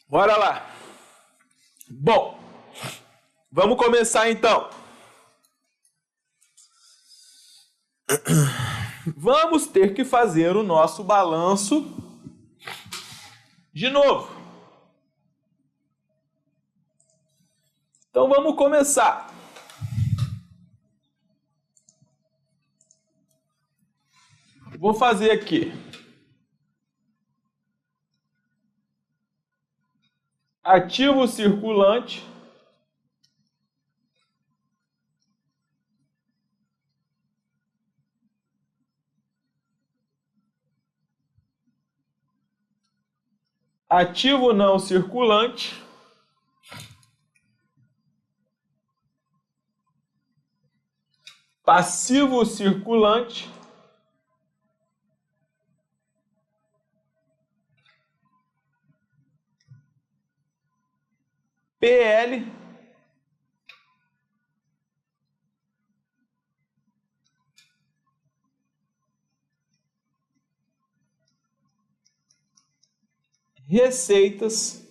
Bora lá. Bom, vamos começar então. Vamos ter que fazer o nosso balanço de novo. Então vamos começar. Vou fazer aqui. Ativo circulante. Ativo não circulante. Passivo circulante. PL. Receitas.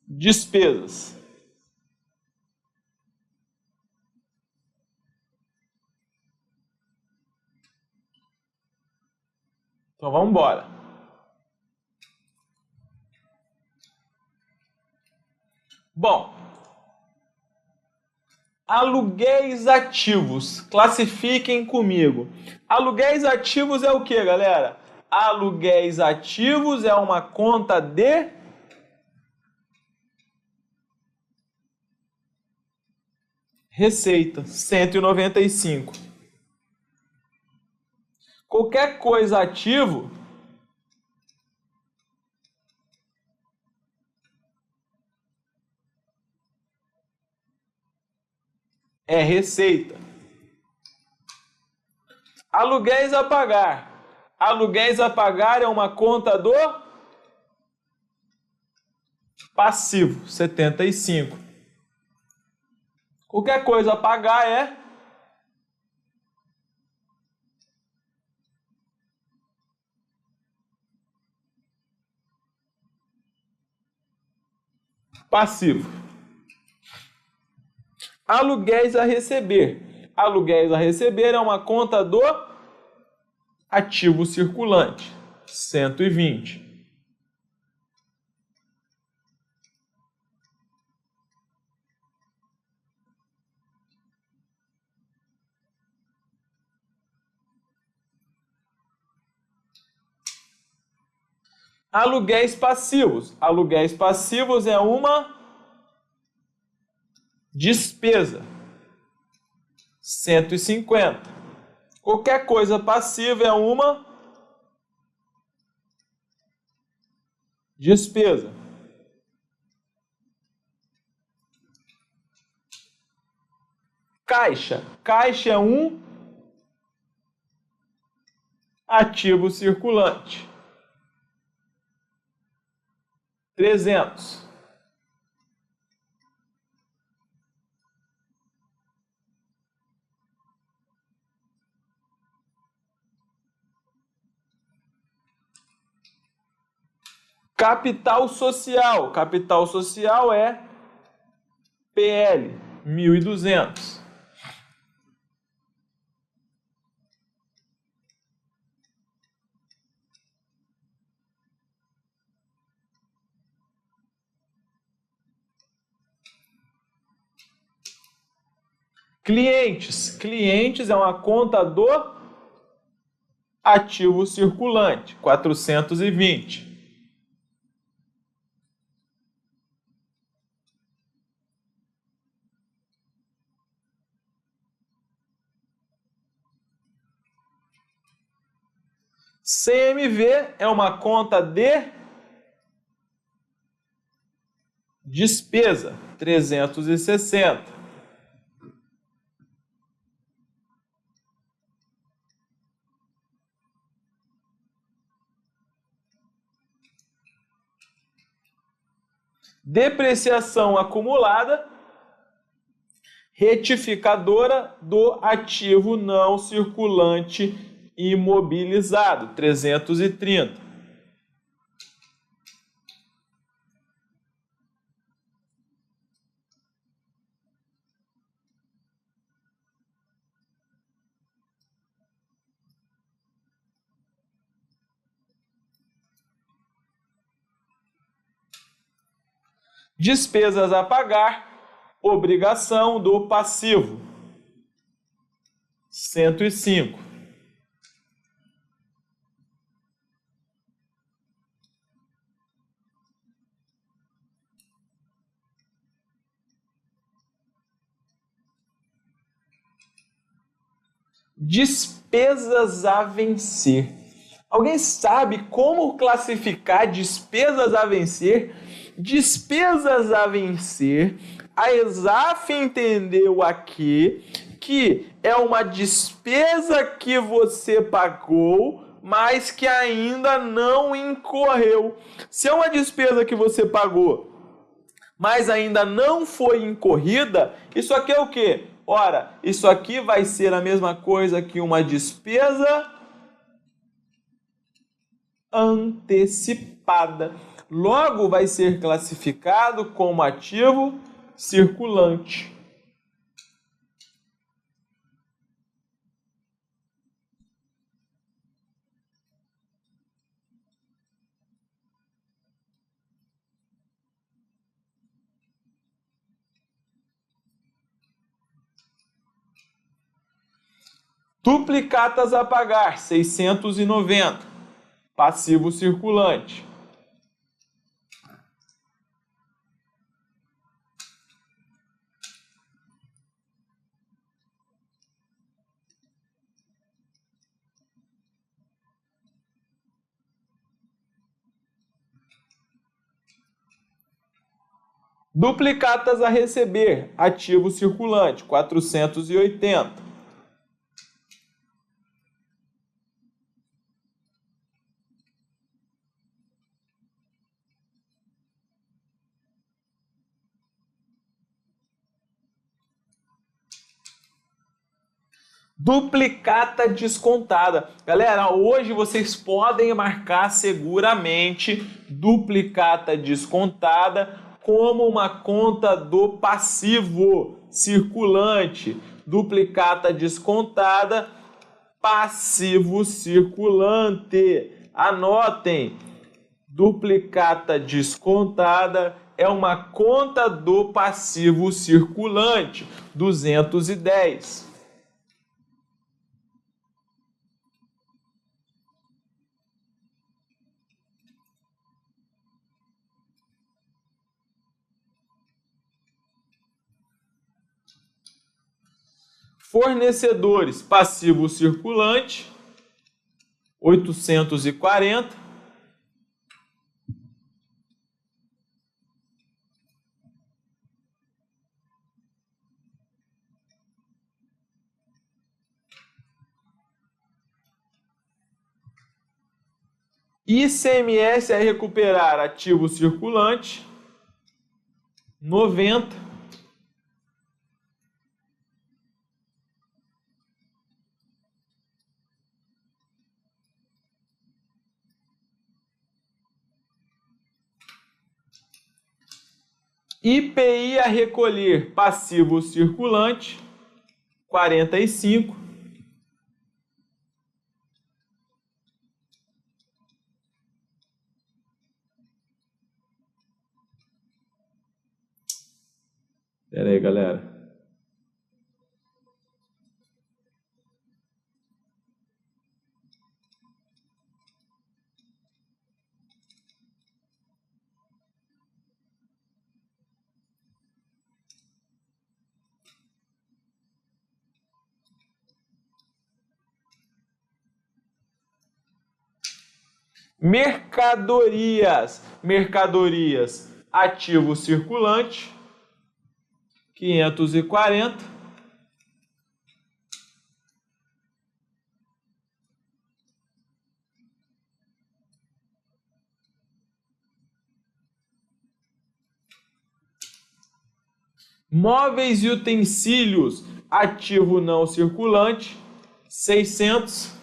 Despesas. Então vamos embora. Bom, aluguéis ativos. Classifiquem comigo. Aluguéis ativos é o que, galera? Aluguéis ativos é uma conta de receita, 195. Qualquer coisa ativo é receita. Aluguéis a pagar. Aluguéis a pagar é uma conta do passivo, 75. Qualquer coisa a pagar é passivo. Aluguéis a receber. Aluguéis a receber é uma conta do ativo circulante, 120. Aluguéis passivos. Aluguéis passivos é uma despesa, 150. Qualquer coisa passiva é uma despesa. Caixa. Caixa é um ativo circulante, 300. Capital social. Capital social é PL, 1.200. Clientes. Clientes é uma conta do ativo circulante, 420. CMV é uma conta de despesa, 360. Depreciação acumulada Retificadora do ativo não circulante imobilizado, 330. Despesas a pagar, obrigação do passivo, 105. Despesas a vencer. Alguém sabe como classificar despesas a vencer? Despesas a vencer, a ESAF entendeu aqui que é uma despesa que você pagou, mas que ainda não incorreu. Se é uma despesa que você pagou, mas ainda não foi incorrida, isso aqui é o quê? Ora, isso aqui vai ser a mesma coisa que uma despesa antecipada. Logo, vai ser classificado como ativo circulante. Duplicatas a pagar, 690. Passivo circulante. Duplicatas a receber, ativo circulante, 480. Duplicata descontada. Galera, hoje vocês podem marcar seguramente duplicata descontada como uma conta do passivo circulante. Duplicata descontada, passivo circulante. Anotem, duplicata descontada é uma conta do passivo circulante, 210. Fornecedores, passivo circulante, 840. ICMS a recuperar, ativo circulante, 90. IPI a recolher, passivo circulante, 45. Pera aí, galera. Mercadorias, ativo circulante, 540. Móveis e utensílios, ativo não circulante, 600.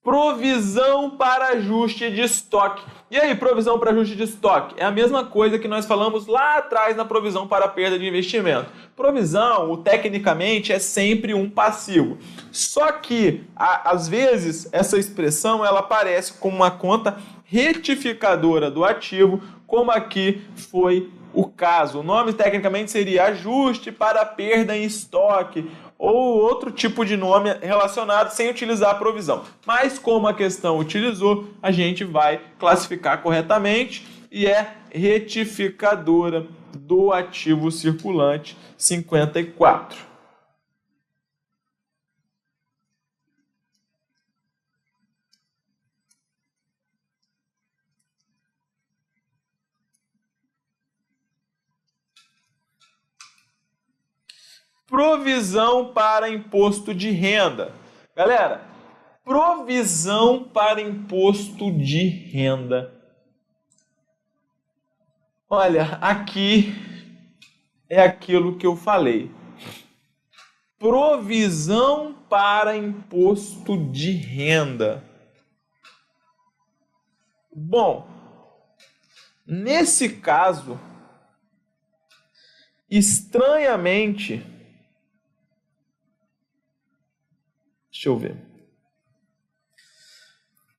Provisão para ajuste de estoque. E aí, provisão para ajuste de estoque? É a mesma coisa que nós falamos lá atrás na provisão para perda de investimento. Provisão, tecnicamente, é sempre um passivo. Só que, às vezes, essa expressão ela aparece como uma conta retificadora do ativo, como aqui foi o caso. O nome tecnicamente seria ajuste para perda em estoque, ou outro tipo de nome relacionado sem utilizar a provisão. Mas como a questão utilizou, a gente vai classificar corretamente e é retificadora do ativo circulante 54. Provisão para imposto de renda. Galera, provisão para imposto de renda. Olha, aqui é aquilo que eu falei. Provisão para imposto de renda. Bom, nesse caso, estranhamente, deixa eu ver.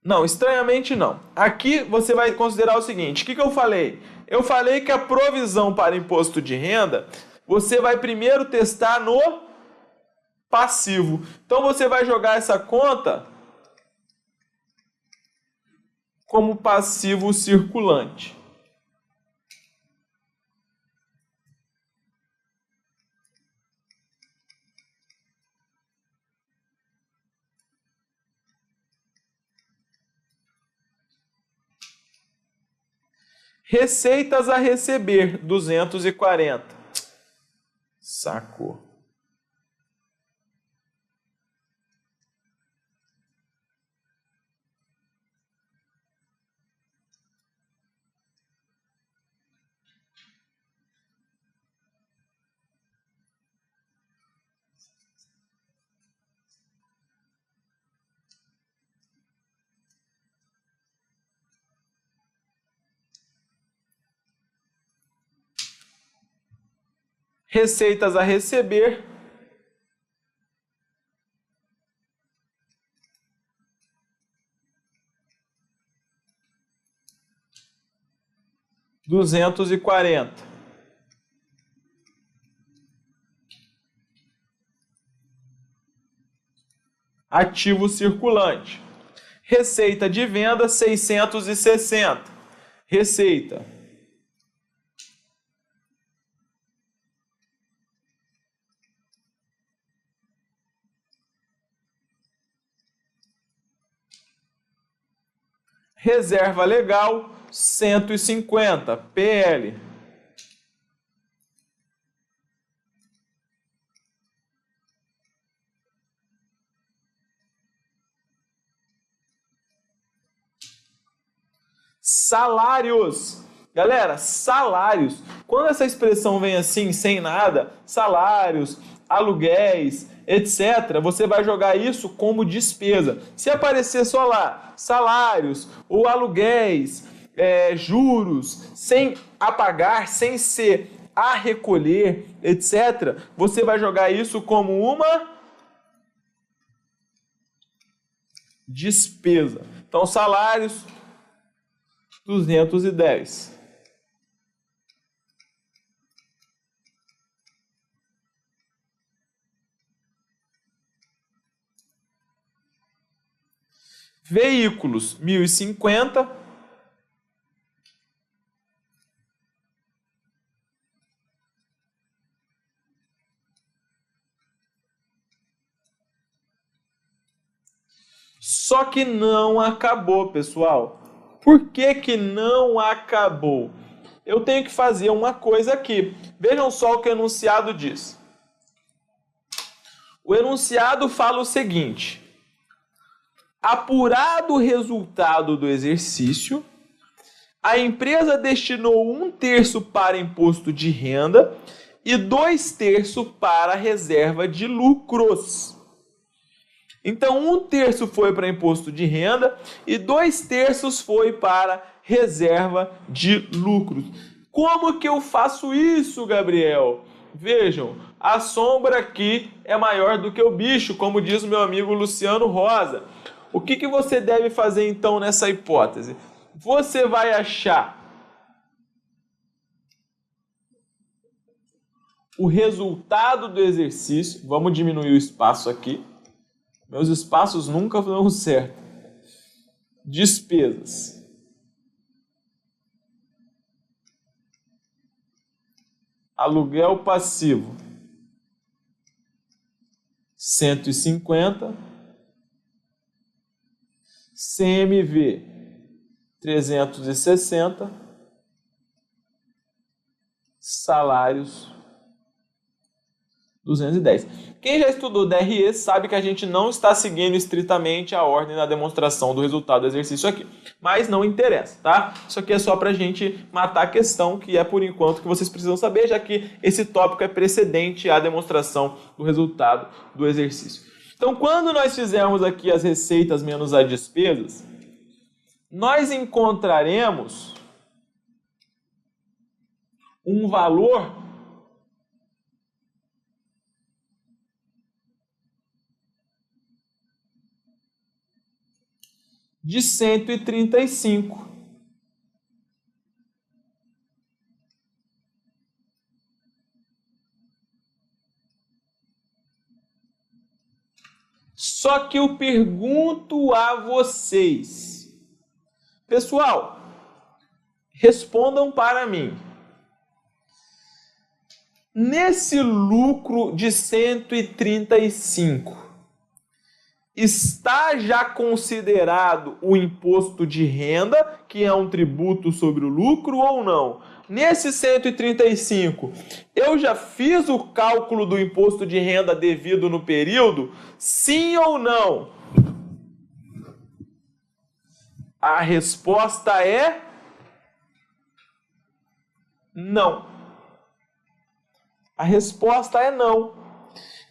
Não, estranhamente não. Aqui você vai considerar o seguinte, o que eu falei? Eu falei que a provisão para imposto de renda, você vai primeiro testar no passivo. Então você vai jogar essa conta como passivo circulante. Receitas a receber, 240. Sacou. Receitas a receber, R$ 240. Ativo circulante. Receita de venda, 660. Receita. Reserva legal, 150. PL. Salários. Galera, salários. Quando essa expressão vem assim, sem nada, salários, aluguéis, etc., você vai jogar isso como despesa. Se aparecer só lá, salários ou aluguéis, juros, sem apagar, sem ser a recolher, etc., você vai jogar isso como uma despesa. Então, salários, 210. Veículos, 1.050. Só que não acabou, pessoal. Por que que não acabou? Eu tenho que fazer uma coisa aqui. Vejam só o que o enunciado diz. O enunciado fala o seguinte: apurado o resultado do exercício, a empresa destinou 1/3 para imposto de renda e 2/3 para reserva de lucros. Então, 1/3 foi para imposto de renda e 2/3 foi para reserva de lucros. Como que eu faço isso, Gabriel? Vejam, a sombra aqui é maior do que o bicho, como diz o meu amigo Luciano Rosa. O que você deve fazer então nessa hipótese? Você vai achar o resultado do exercício. Vamos diminuir o espaço aqui. Meus espaços nunca dão certo. Despesas. Aluguel passivo. 150. CMV. 360. Salários. 210. Quem já estudou DRE sabe que a gente não está seguindo estritamente a ordem da demonstração do resultado do exercício aqui. Mas não interessa, tá? Isso aqui é só para a gente matar a questão, que é por enquanto que vocês precisam saber, já que esse tópico é precedente à demonstração do resultado do exercício. Então, quando nós fizermos aqui as receitas menos as despesas, nós encontraremos um valor de 135. Só que eu pergunto a vocês, pessoal, respondam para mim. Nesse lucro de 135, está já considerado o imposto de renda, que é um tributo sobre o lucro, ou não? Nesse 135, eu já fiz o cálculo do imposto de renda devido no período? Sim ou não? A resposta é não. A resposta é não.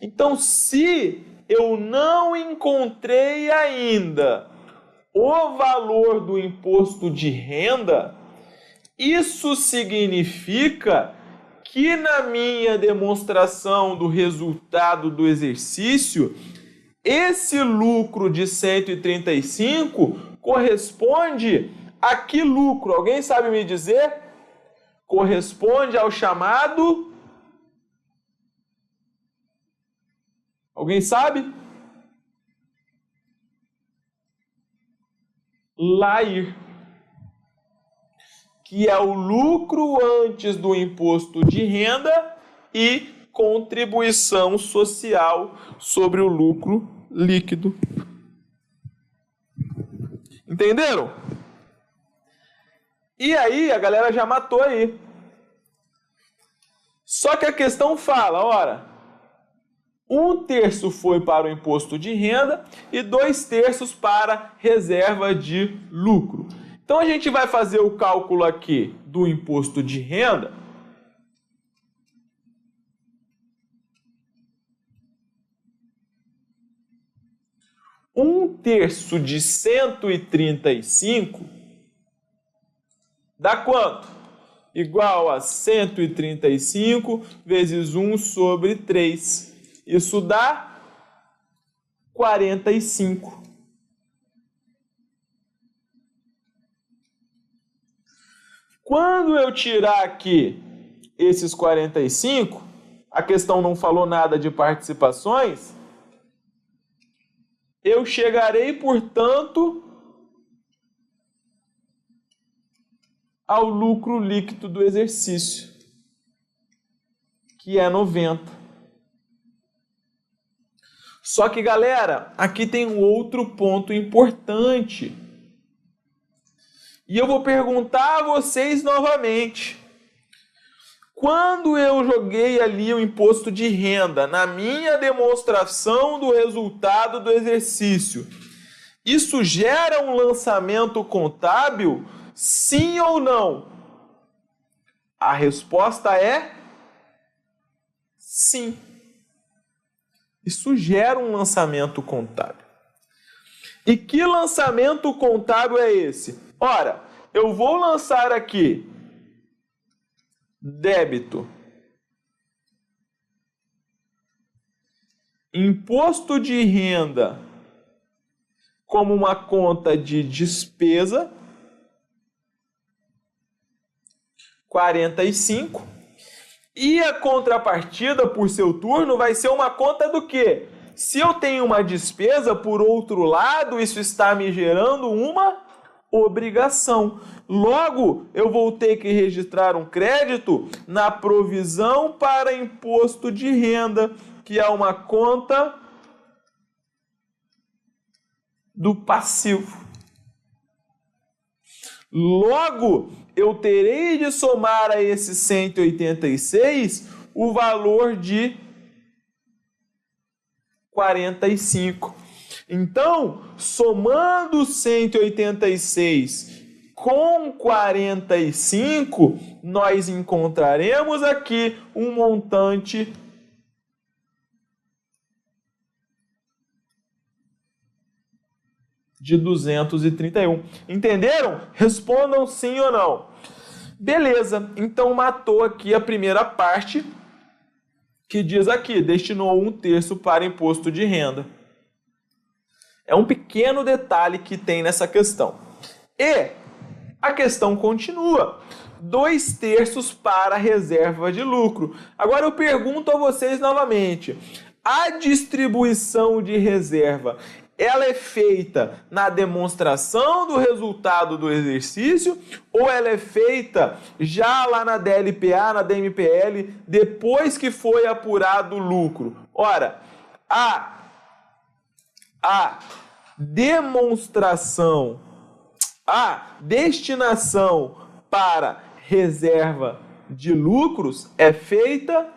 Então, se eu não encontrei ainda o valor do imposto de renda, isso significa que na minha demonstração do resultado do exercício, esse lucro de 135 corresponde a que lucro? Alguém sabe me dizer? Corresponde ao chamado... Alguém sabe? LAIR, que é o lucro antes do imposto de renda e contribuição social sobre o lucro líquido. Entenderam? E aí, a galera já matou aí. Só que a questão fala, ora, 1/3 foi para o imposto de renda e 2/3 para reserva de lucro. Então a gente vai fazer o cálculo aqui do imposto de renda. Um terço de 135 dá quanto? Igual a 135 vezes 1 sobre 3. Isso dá 45. Quando eu tirar aqui esses 45, a questão não falou nada de participações, eu chegarei, portanto, ao lucro líquido do exercício, que é 90. Só que, galera, aqui tem um outro ponto importante. E eu vou perguntar a vocês novamente. quando eu joguei ali o imposto de renda na minha demonstração do resultado do exercício, isso gera um lançamento contábil? Sim ou não? A resposta é sim. Isso gera um lançamento contábil. E que lançamento contábil é esse? Ora, eu vou lançar aqui débito, imposto de renda como uma conta de despesa, 45, e a contrapartida, por seu turno, vai ser uma conta do quê? Se eu tenho uma despesa, por outro lado, isso está me gerando uma obrigação. Logo, eu vou ter que registrar um crédito na provisão para imposto de renda, que é uma conta do passivo. Logo, eu terei de somar a esse 186 o valor de 45. Então, somando 186 com 45, nós encontraremos aqui um montante de 231. Entenderam? Respondam sim ou não. Beleza, então matou aqui a primeira parte, que diz aqui, destinou 1/3 para imposto de renda. É um pequeno detalhe que tem nessa questão. E a questão continua. 2/3 para reserva de lucro. Agora eu pergunto a vocês novamente. A distribuição de reserva, ela é feita na demonstração do resultado do exercício ou ela é feita já lá na DLPA, na DMPL, depois que foi apurado o lucro? Ora, a demonstração, a destinação para reserva de lucros é feita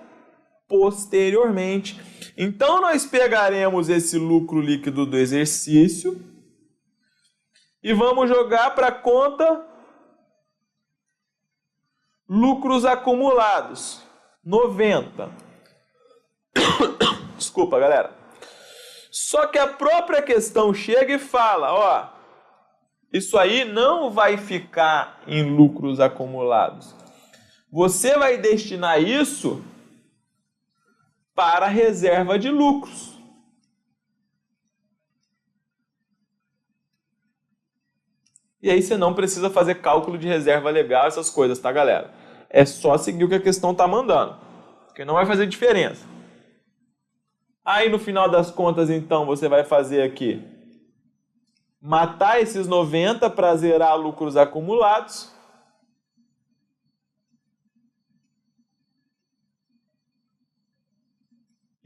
posteriormente. Então, nós pegaremos esse lucro líquido do exercício e vamos jogar para a conta lucros acumulados, 90. Desculpa, galera. Só que a própria questão chega e fala, ó, isso aí não vai ficar em lucros acumulados. Você vai destinar isso para a reserva de lucros. E aí você não precisa fazer cálculo de reserva legal, essas coisas, tá, galera? É só seguir o que a questão está mandando, porque não vai fazer diferença. Aí no final das contas, então, você vai fazer aqui, matar esses 90 para zerar lucros acumulados.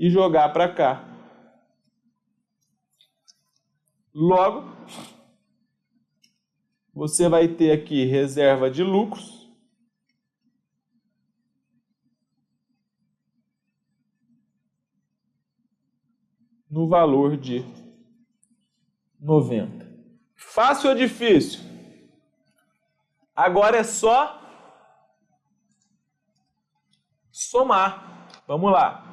E jogar para cá. Logo, você vai ter aqui reserva de lucros. No valor de 90. Fácil ou difícil? Agora é só somar. Vamos lá.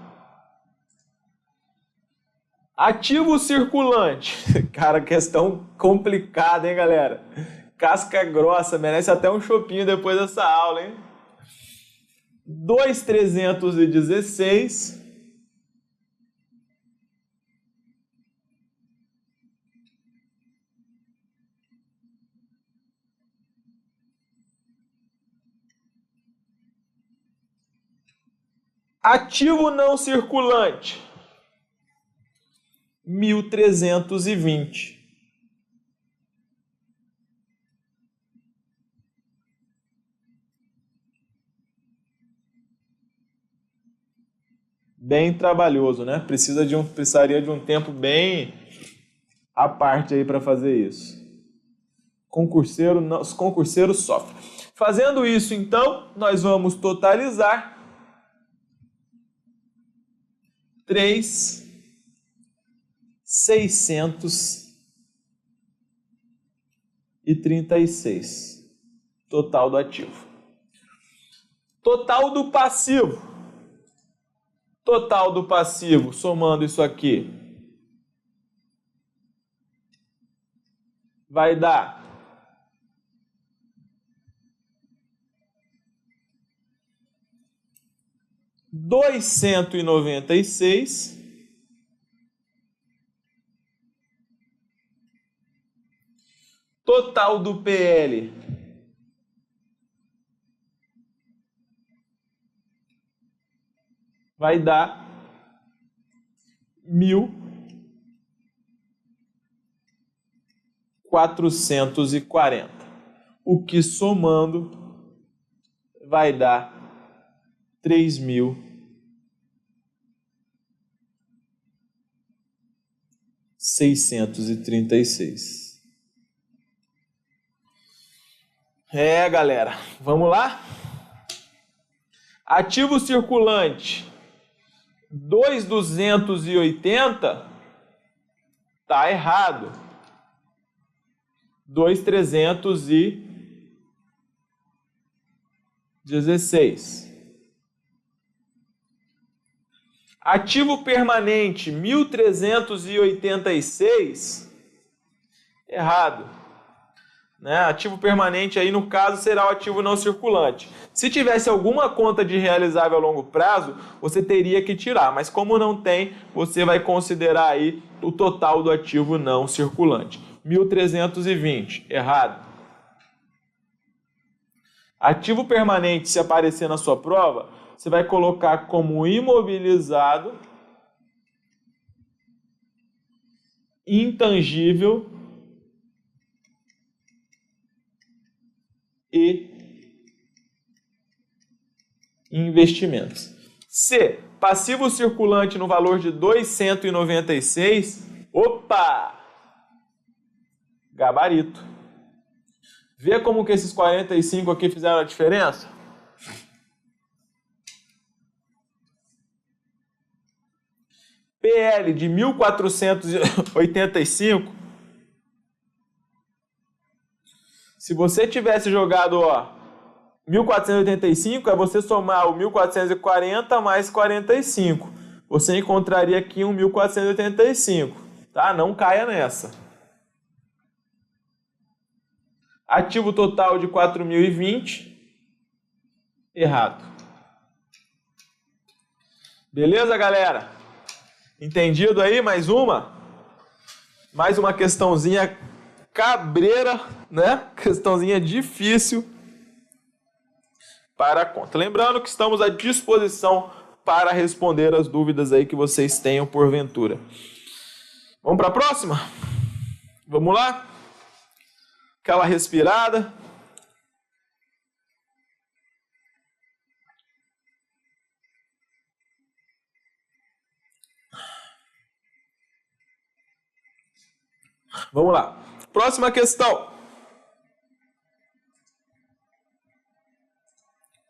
Ativo circulante. Cara, questão complicada, hein, galera? Casca grossa, merece até um chopinho depois dessa aula, hein? 2.316. Ativo não circulante. 1.320. Bem trabalhoso, né? Precisaria de um tempo bem à parte aí para fazer isso. Os concurseiros sofrem. Fazendo isso, então, nós vamos totalizar 3.636. Total do ativo. Total do passivo. Total do passivo, somando isso aqui, vai dar 296. Total do PL vai dar 1.440, o que somando vai dar 3.636. Galera, vamos lá? Ativo circulante 2.280 tá errado. 2.316. Ativo permanente 1.386 errado. Né? Ativo permanente aí no caso será o ativo não circulante. Se tivesse alguma conta de realizável a longo prazo, você teria que tirar, mas como não tem, você vai considerar aí o total do ativo não circulante. 1.320, errado. Ativo permanente, se aparecer na sua prova, você vai colocar como imobilizado, intangível e investimentos. C, passivo circulante no valor de 2.196. Opa! Gabarito. Vê como que esses 45 aqui fizeram a diferença? PL de 1.485. Se você tivesse jogado, 1.485, é você somar o 1.440 mais 45. Você encontraria aqui um 1.485, tá? Não caia nessa. Ativo total de 4.020. Errado. Beleza, galera? Entendido aí? Mais uma? Mais uma questãozinha cabreira, né? Questãozinha difícil para a conta. Lembrando que estamos à disposição para responder as dúvidas aí que vocês tenham porventura. Vamos para a próxima? Vamos lá? Aquela respirada. Vamos lá. Próxima questão.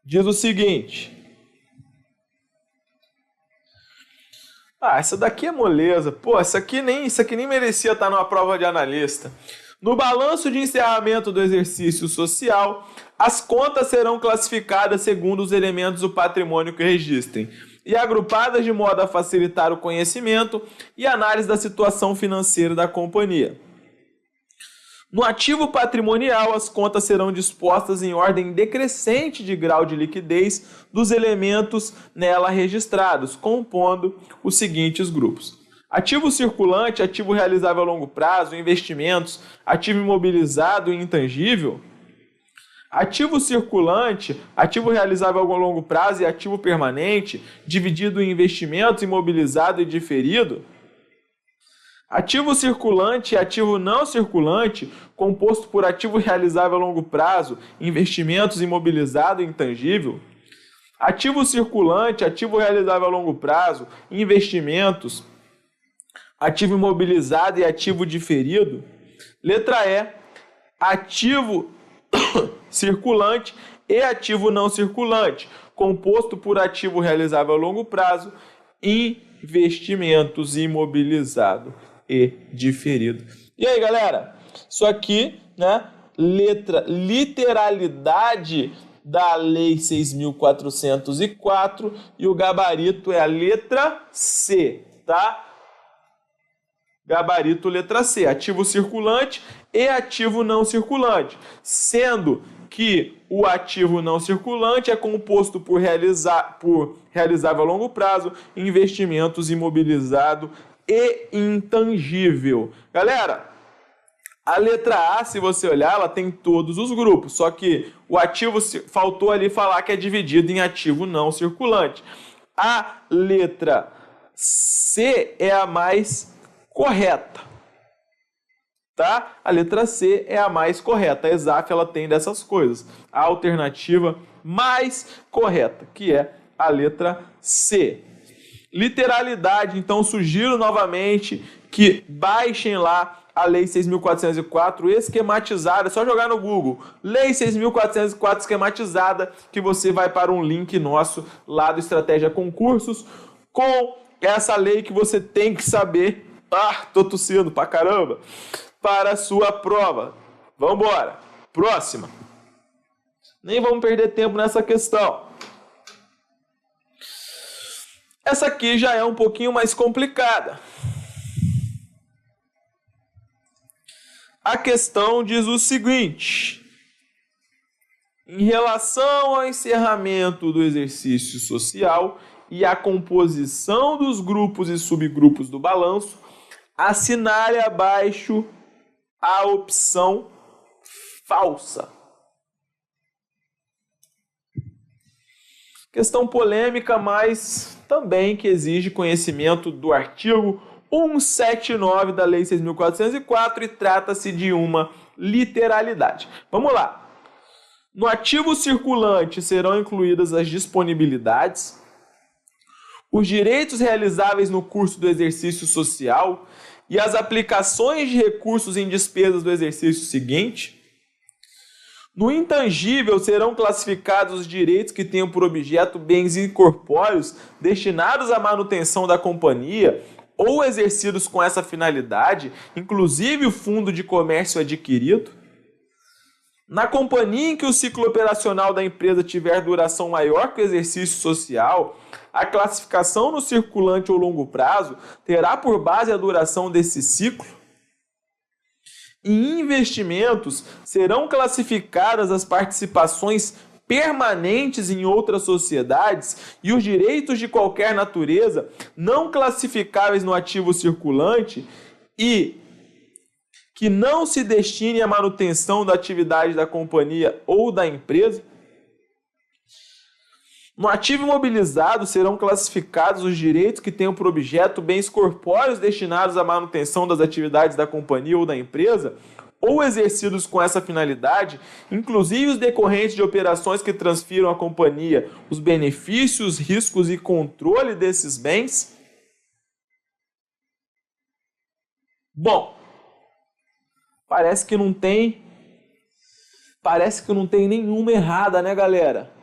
Diz o seguinte. Essa daqui é moleza. Pô, isso aqui nem merecia estar numa prova de analista. No balanço de encerramento do exercício social, as contas serão classificadas segundo os elementos do patrimônio que registrem e agrupadas de modo a facilitar o conhecimento e análise da situação financeira da companhia. No ativo patrimonial, as contas serão dispostas em ordem decrescente de grau de liquidez dos elementos nela registrados, compondo os seguintes grupos: ativo circulante, ativo realizável a longo prazo, investimentos, ativo imobilizado e intangível. Ativo circulante, ativo realizável a longo prazo e ativo permanente, dividido em investimentos, imobilizado e diferido. Ativo circulante e ativo não circulante, composto por ativo realizável a longo prazo, investimentos, imobilizado e intangível. Ativo circulante, ativo realizável a longo prazo, investimentos, ativo imobilizado e ativo diferido. Letra E, ativo circulante e ativo não circulante, composto por ativo realizável a longo prazo, investimentos imobilizado e diferido. E aí, galera? Isso aqui, né? Literalidade da Lei 6.404 e o gabarito é a letra C, tá? Gabarito letra C, ativo circulante e ativo não circulante, sendo que o ativo não circulante é composto por realizável a longo prazo, investimentos imobilizado e intangível. Galera, a letra A, se você olhar, ela tem todos os grupos, só que o ativo, faltou ali falar que é dividido em ativo não circulante. A letra C é a mais correta, tá? A letra C é a mais correta. A ESAF, ela tem dessas coisas. A alternativa mais correta, que é a letra C. Literalidade, então sugiro novamente que baixem lá a Lei 6.404 esquematizada, é só jogar no Google, Lei 6.404 esquematizada, que você vai para um link nosso lá do Estratégia Concursos, com essa lei que você tem que saber, tô tossindo pra caramba, para a sua prova. Vamos embora, próxima. Nem vamos perder tempo nessa questão. Essa aqui já é um pouquinho mais complicada. A questão diz o seguinte: em relação ao encerramento do exercício social e a composição dos grupos e subgrupos do balanço, assinale abaixo a opção falsa. Questão polêmica, mas também que exige conhecimento do artigo 179 da Lei 6.404 e trata-se de uma literalidade. Vamos lá. No ativo circulante serão incluídas as disponibilidades, os direitos realizáveis no curso do exercício social e as aplicações de recursos em despesas do exercício seguinte. No intangível serão classificados os direitos que tenham por objeto bens incorpóreos destinados à manutenção da companhia ou exercidos com essa finalidade, inclusive o fundo de comércio adquirido. Na companhia em que o ciclo operacional da empresa tiver duração maior que o exercício social, a classificação no circulante ou longo prazo terá por base a duração desse ciclo. Em investimentos, serão classificadas as participações permanentes em outras sociedades e os direitos de qualquer natureza não classificáveis no ativo circulante e que não se destine à manutenção da atividade da companhia ou da empresa. No ativo imobilizado serão classificados os direitos que tenham por objeto bens corpóreos destinados à manutenção das atividades da companhia ou da empresa, ou exercidos com essa finalidade, inclusive os decorrentes de operações que transfiram à companhia os benefícios, riscos e controle desses bens. Bom, parece que não tem nenhuma errada, né, galera?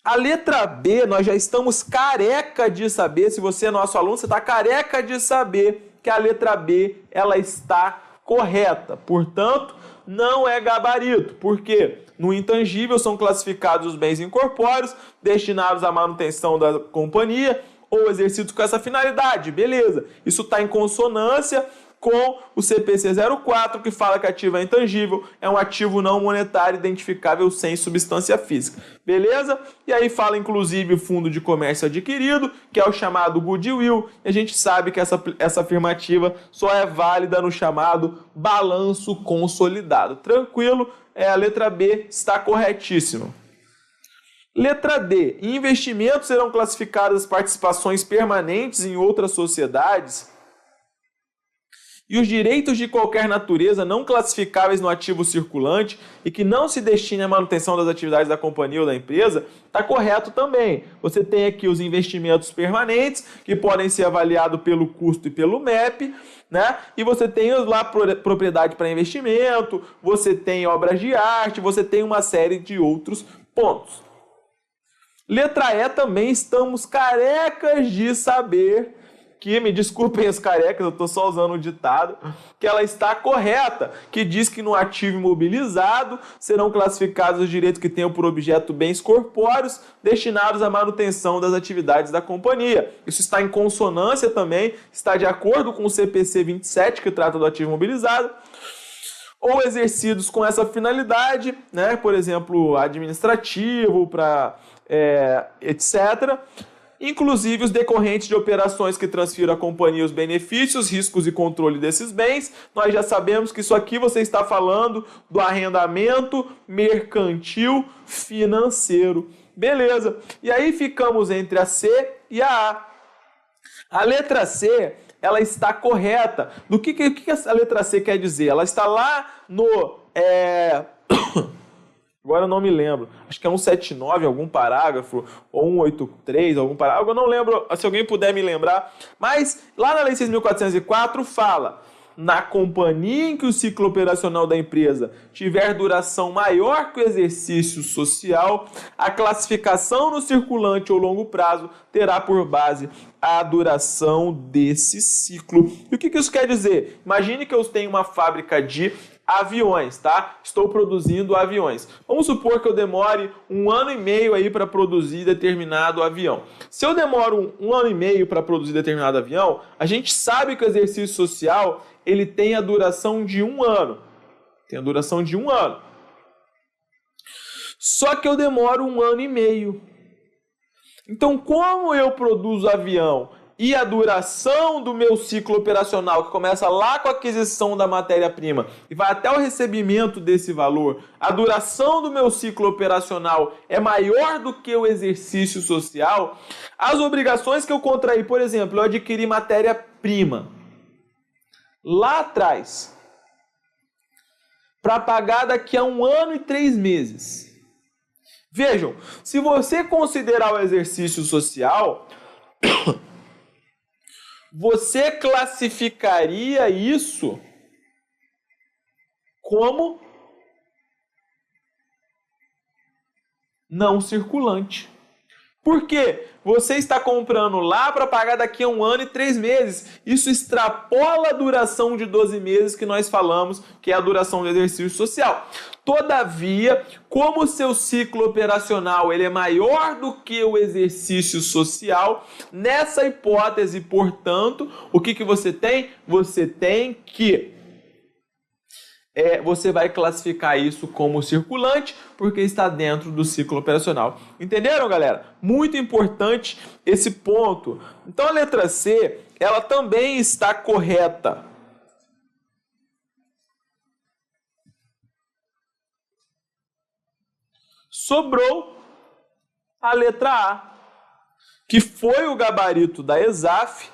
A letra B, nós já estamos careca de saber, se você é nosso aluno, você está careca de saber que a letra B, ela está correta. Portanto, não é gabarito, porque no intangível são classificados os bens incorpóreos destinados à manutenção da companhia ou exercidos com essa finalidade. Beleza, isso está em consonância com o CPC 04, que fala que ativo é intangível, é um ativo não monetário identificável sem substância física. Beleza? E aí fala inclusive o fundo de comércio adquirido, que é o chamado goodwill, e a gente sabe que essa afirmativa só é válida no chamado balanço consolidado. Tranquilo? A letra B está corretíssima. Letra D. Em investimentos serão classificadas as participações permanentes em outras sociedades e os direitos de qualquer natureza não classificáveis no ativo circulante e que não se destine à manutenção das atividades da companhia ou da empresa, está correto também. Você tem aqui os investimentos permanentes, que podem ser avaliados pelo custo e pelo MEP, né? E você tem lá propriedade para investimento, você tem obras de arte, você tem uma série de outros pontos. Letra E também estamos carecas de saber que, me desculpem as carecas, eu estou só usando o ditado, que ela está correta, que diz que no ativo imobilizado serão classificados os direitos que tenham por objeto bens corpóreos destinados à manutenção das atividades da companhia. Isso está em consonância também, está de acordo com o CPC 27, que trata do ativo imobilizado, ou exercidos com essa finalidade, né? Por exemplo, administrativo, etc., inclusive os decorrentes de operações que transfiram à companhia os benefícios, riscos e controle desses bens. Nós já sabemos que isso aqui você está falando do arrendamento mercantil financeiro. Beleza. E aí ficamos entre a C e a A. A letra C, ela está correta. Do que a letra C quer dizer? Ela está lá no... Agora eu não me lembro. Acho que é 179, algum parágrafo, ou 183, algum parágrafo. Eu não lembro, se alguém puder me lembrar. Mas lá na Lei 6.404 fala: na companhia em que o ciclo operacional da empresa tiver duração maior que o exercício social, a classificação no circulante ou longo prazo terá por base a duração desse ciclo. E o que isso quer dizer? Imagine que eu tenho uma fábrica de aviões, tá? Estou produzindo aviões. Vamos supor que eu demore 1 ano e meio aí para produzir determinado avião. Se eu demoro um ano e meio para produzir determinado avião, a gente sabe que o exercício social ele tem a duração de 1 ano. Tem a duração de 1 ano. Só que eu demoro 1 ano e meio. Então, como eu produzo avião e a duração do meu ciclo operacional, que começa lá com a aquisição da matéria-prima e vai até o recebimento desse valor, a duração do meu ciclo operacional é maior do que o exercício social, as obrigações que eu contraí, por exemplo, eu adquiri matéria-prima lá atrás, para pagar daqui a 1 ano e 3 meses. Vejam, se você considerar o exercício social, você classificaria isso como não circulante. Por quê? Você está comprando lá para pagar daqui a 1 ano e 3 meses. Isso extrapola a duração de 12 meses que nós falamos, que é a duração do exercício social. Todavia, como o seu ciclo operacional ele é maior do que o exercício social, nessa hipótese, portanto, o que você tem? Você tem que... você vai classificar isso como circulante, porque está dentro do ciclo operacional. Entenderam, galera? Muito importante esse ponto. Então, a letra C, ela também está correta. Sobrou a letra A, que foi o gabarito da ESAF,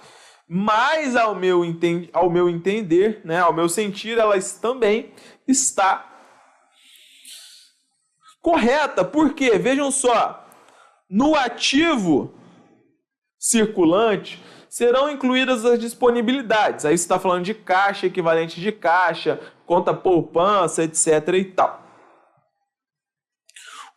mas ao meu entender, né, ao meu sentir, ela também está correta. Por quê? Vejam só, no ativo circulante serão incluídas as disponibilidades. Aí você está falando de caixa, equivalente de caixa, conta poupança, etc. e tal.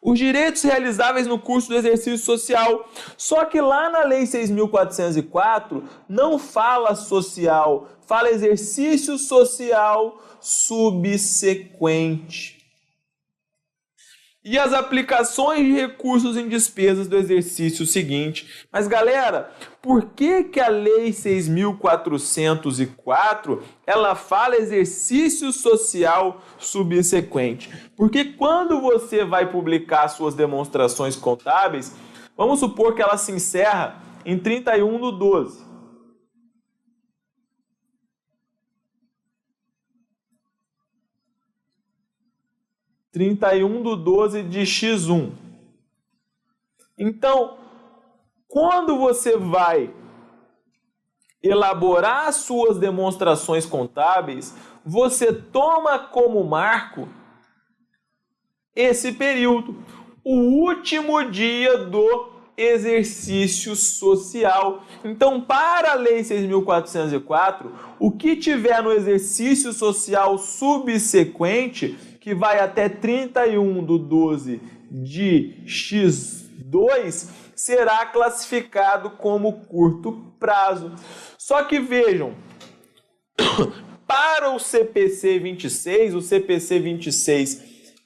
Os direitos realizáveis no curso do exercício social. Só que lá na Lei 6.404 não fala social, fala exercício social subsequente. E as aplicações de recursos em despesas do exercício seguinte. Mas, galera, por que a Lei 6.404 ela fala exercício social subsequente? Porque quando você vai publicar suas demonstrações contábeis, vamos supor que ela se encerra em 31/12. de X1. Então, quando você vai elaborar suas demonstrações contábeis, você toma como marco esse período, o último dia do exercício social. Então, para a Lei 6.404, o que tiver no exercício social subsequente, que vai até 31/12 de X2, X2 será classificado como curto prazo. Só que vejam, para o CPC 26,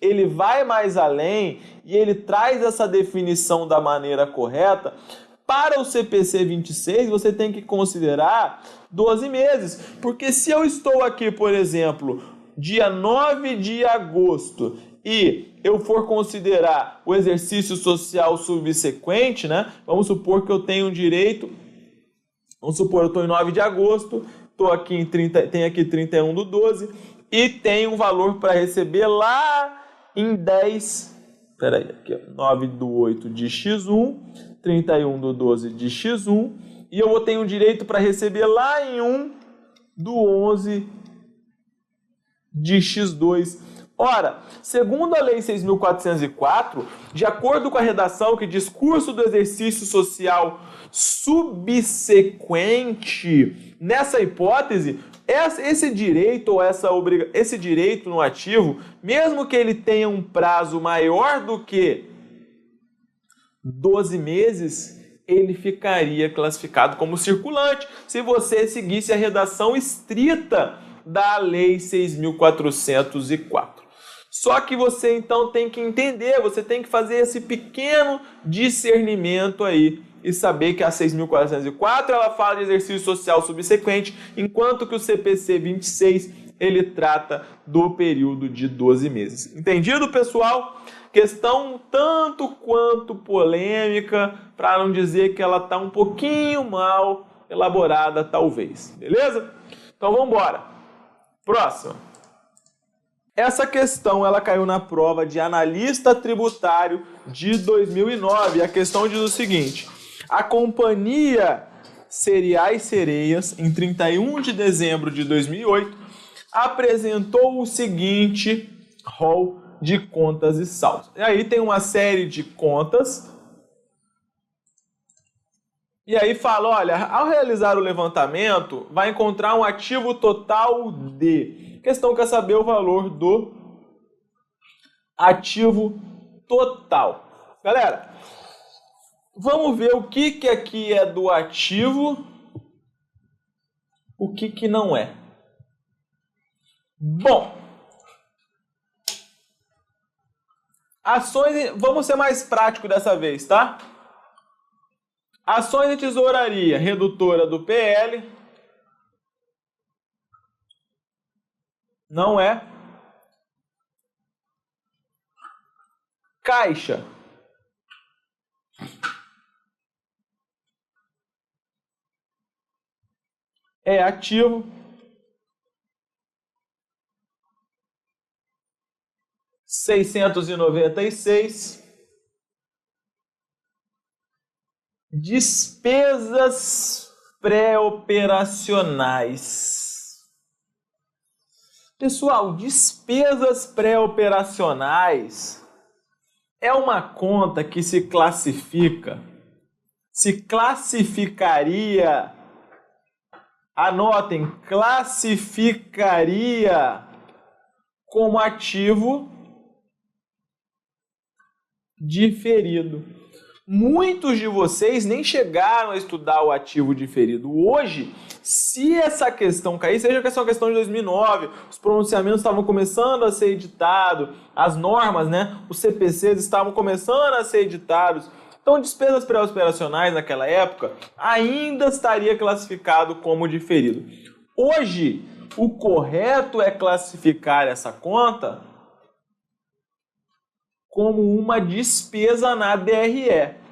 ele vai mais além e ele traz essa definição da maneira correta. Para o CPC 26, você tem que considerar 12 meses, porque se eu estou aqui, por exemplo, dia 9 de agosto e eu for considerar o exercício social subsequente, né? Vamos supor que eu tenho direito, vamos supor, eu estou em 9 de agosto, estou aqui em 30, tem aqui 31/12 e tem um valor para receber lá em 10, peraí, aqui, 9/8 de X1, 31/12 de X1, e eu vou ter um direito para receber lá em 1/11 de X2. Ora, segundo a Lei 6.404, de acordo com a redação que diz curso do exercício social subsequente, nessa hipótese, esse direito ou esse direito no ativo, mesmo que ele tenha um prazo maior do que 12 meses, ele ficaria classificado como circulante se você seguisse a redação estrita da Lei 6.404. Só que você então tem que entender, você tem que fazer esse pequeno discernimento aí e saber que a 6.404 ela fala de exercício social subsequente, enquanto que o CPC 26 ele trata do período de 12 meses. Entendido, pessoal? Questão tanto quanto polêmica, para não dizer que ela está um pouquinho mal elaborada, talvez. Beleza? Então vamos embora. Próxima. Essa questão ela caiu na prova de analista tributário de 2009. A questão diz o seguinte: a companhia Cereais Sereias, em 31 de dezembro de 2008, apresentou o seguinte rol de contas e saldos. E aí tem uma série de contas. E aí fala, olha, ao realizar o levantamento, vai encontrar um ativo total de... A questão quer saber o valor do ativo total. Galera, vamos ver o que aqui é do ativo, o que não é. Bom, ações, vamos ser mais prático dessa vez, tá? Ações de tesouraria, redutora do PL. Não é. Caixa. É ativo. R$ 696. Despesas pré-operacionais. Pessoal, despesas pré-operacionais é uma conta que se classificaria, anotem, classificaria como ativo diferido. Muitos de vocês nem chegaram a estudar o ativo diferido. Hoje, se essa questão cair, seja que essa é uma questão de 2009, os pronunciamentos estavam começando a ser editados, as normas, né, os CPCs estavam começando a ser editados. Então, despesas pré-operacionais naquela época ainda estaria classificado como diferido. Hoje, o correto é classificar essa conta como uma despesa na DRE.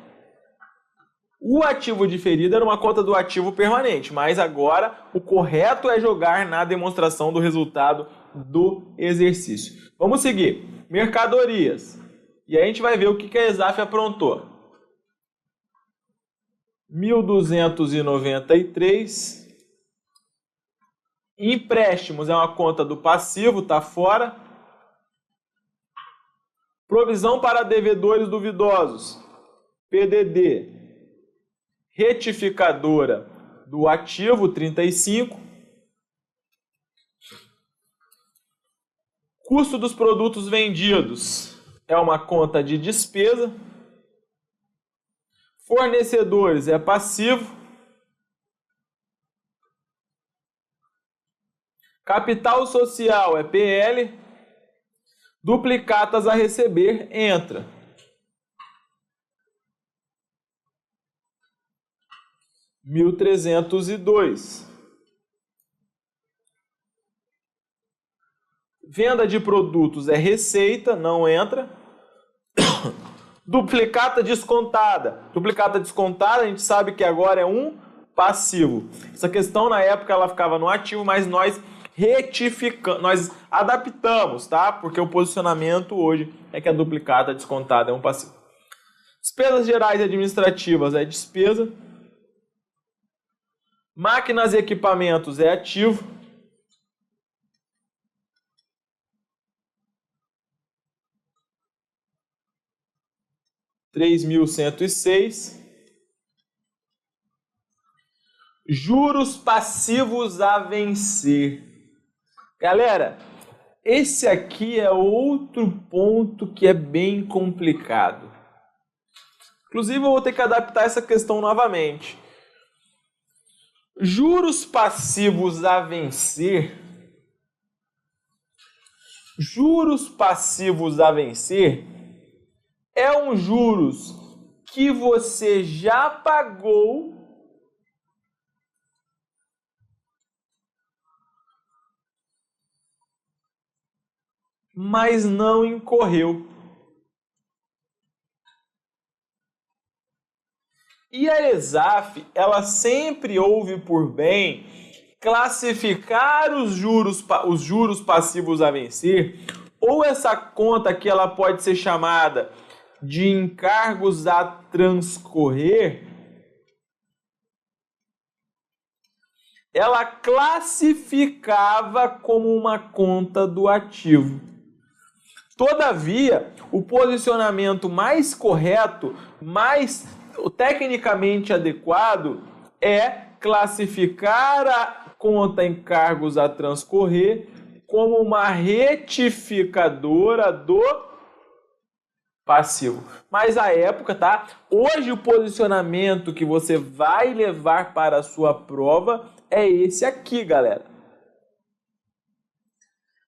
O ativo diferido era uma conta do ativo permanente, mas agora o correto é jogar na demonstração do resultado do exercício. Vamos seguir. Mercadorias. E aí a gente vai ver o que a ESAF aprontou. 1.293. Empréstimos é uma conta do passivo, está fora. Provisão para devedores duvidosos, PDD. Retificadora do ativo, 35. Custo dos produtos vendidos é uma conta de despesa. Fornecedores é passivo. Capital social é PL. Duplicatas a receber entra. R$ 1.302. Venda de produtos é receita, não entra. Duplicata descontada. Duplicata descontada, a gente sabe que agora é um passivo. Essa questão na época ela ficava no ativo, mas nós retificamos, nós adaptamos, tá? Porque o posicionamento hoje é que a duplicata descontada é um passivo. Despesas gerais e administrativas é despesa. Máquinas e equipamentos é ativo. R$ 3.106. Juros passivos a vencer. Galera, esse aqui é outro ponto que é bem complicado. Inclusive, eu vou ter que adaptar essa questão novamente. Juros passivos a vencer. Juros passivos a vencer é um juros que você já pagou, mas não incorreu. E a ESAF, ela sempre houve por bem classificar os juros passivos a vencer, ou essa conta que ela pode ser chamada de encargos a transcorrer, ela classificava como uma conta do ativo. Todavia, o posicionamento mais correto, mais tecnicamente adequado, é classificar a conta encargos a transcorrer como uma retificadora do passivo. Mas a época, tá? Hoje o posicionamento que você vai levar para a sua prova é esse aqui, galera.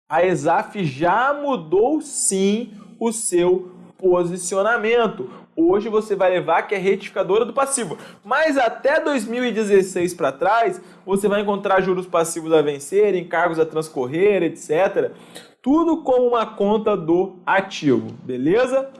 A ESAF já mudou sim o seu posicionamento. Hoje você vai levar que é retificadora do passivo. Mas até 2016 para trás, você vai encontrar juros passivos a vencer, encargos a transcorrer, etc. Tudo como uma conta do ativo, beleza?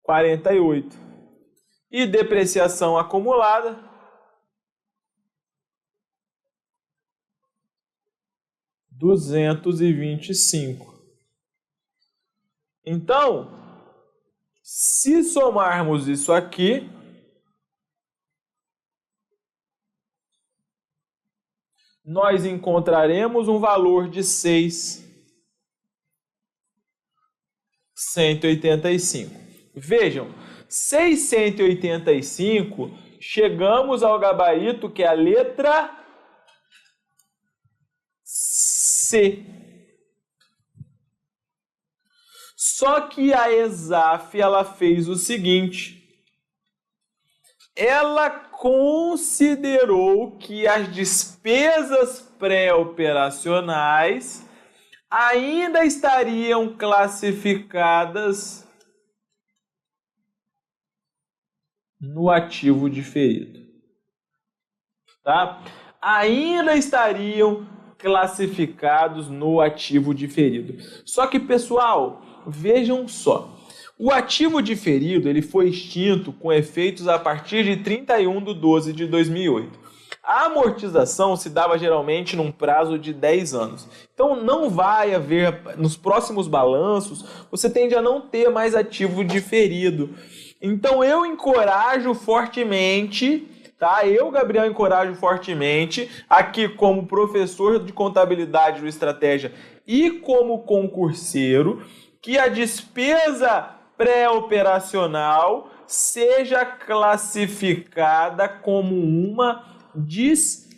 R$ 48. E depreciação acumulada, R$ 225. Então, se somarmos isso aqui, nós encontraremos um valor de 6.185. Vejam, 685, chegamos ao gabarito que é a letra C. Só que a ESAF ela fez o seguinte: ela considerou que as despesas pré-operacionais ainda estariam classificadas no ativo diferido, tá? Ainda estariam classificados no ativo diferido. Só que, pessoal, vejam só. O ativo diferido ele foi extinto com efeitos a partir de 31/12/2008. A amortização se dava geralmente num prazo de 10 anos. Então não vai haver, nos próximos balanços, você tende a não ter mais ativo diferido. Então eu encorajo fortemente, tá? Eu, Gabriel, encorajo fortemente, aqui como professor de contabilidade do Estratégia e como concurseiro, que a despesa pré-operacional seja classificada como uma despesa.